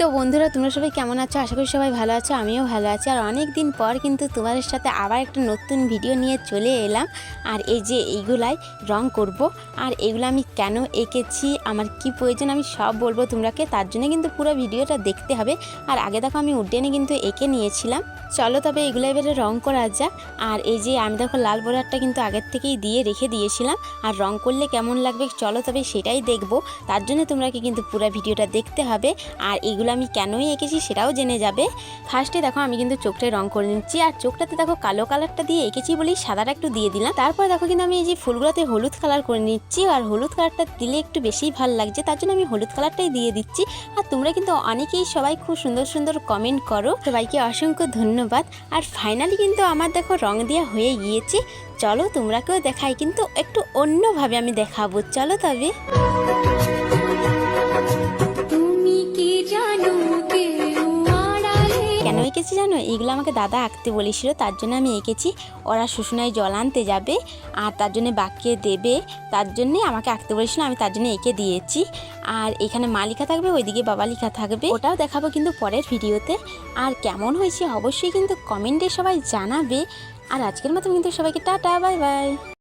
তো বন্ধুরা তোমরা সবাই কেমন আছো? আশা করি সবাই ভালো আছো, আমিও ভালো আছি। আর অনেক দিন পর কিন্তু তোমাদের সাথে আবার একটা নতুন ভিডিও নিয়ে চলে এলাম। আর এই যে এইগুলাই রং করব, আর এগুলো আমি কেন এঁকেছি, আমার কি প্রয়োজন, আমি সব বলবো তোমরাকে। তার জন্য কিন্তু পুরো ভিডিওটা দেখতে হবে। আর আগে দেখো আমি উডেনে কিন্তু এঁকে নিয়েছিলাম। চলো তবে এগুলো এবারে রং করা যাক। আর এই যে আমি দেখো লাল বর্ডারটা কিন্তু আগের থেকেই দিয়ে রেখে দিয়েছিলাম। আর রং করলে কেমন লাগবে চলো তবে সেটাই দেখবো। তার জন্য তোমরাকে কিন্তু পুরো ভিডিওটা দেখতে হবে। আর এগুলো আমি কেনই এঁকেছি সেটাও জেনে যাবে। ফার্স্টে দেখো আমি কিন্তু চোখটায় রং করে নিচ্ছি। আর চোখটাতে দেখো কালো কালারটা দিয়ে এঁকেছি বলেই সাদাটা একটু দিয়ে দিলাম। তারপর দেখো কিন্তু আমি এই যে ফুলগুলোতে হলুদ কালার করে নিচ্ছি। আর হলুদ কালারটা দিলে একটু বেশিই ভালো লাগছে, তার জন্য আমি হলুদ কালারটাই দিয়ে দিচ্ছি। আর তোমরা কিন্তু অনেকেই সবাই খুব সুন্দর সুন্দর কমেন্ট করো, সবাইকে অসংখ্য ধন্যবাদ। আর ফাইনালি কিন্তু আমার দেখো রং দেওয়া হয়ে গিয়েছে। চলো তোমরাকেও দেখাই, কিন্তু একটু অন্যভাবে আমি দেখাবো। চলো তবে কেন এঁকেছি জানো? এগুলো আমাকে দাদা আঁকতে বলেছিল, তার জন্য আমি এঁকেছি। ওরা শুশুনায় জল আনতে যাবে আর তার জন্য বাকিয়ে দেবে, তার জন্যে আমাকে আঁকতে বলেছিল, আমি তার জন্য এঁকে দিয়েছি। আর এখানে মা লেখা থাকবে, ওইদিকে বাবা লেখা থাকবে, ওটাও দেখাবো কিন্তু পরের ভিডিওতে। আর কেমন হয়েছে অবশ্যই কিন্তু কমেন্টে সবাই জানাবে। আর আজকের মতো কিন্তু সবাইকে টাটা, বাই বাই।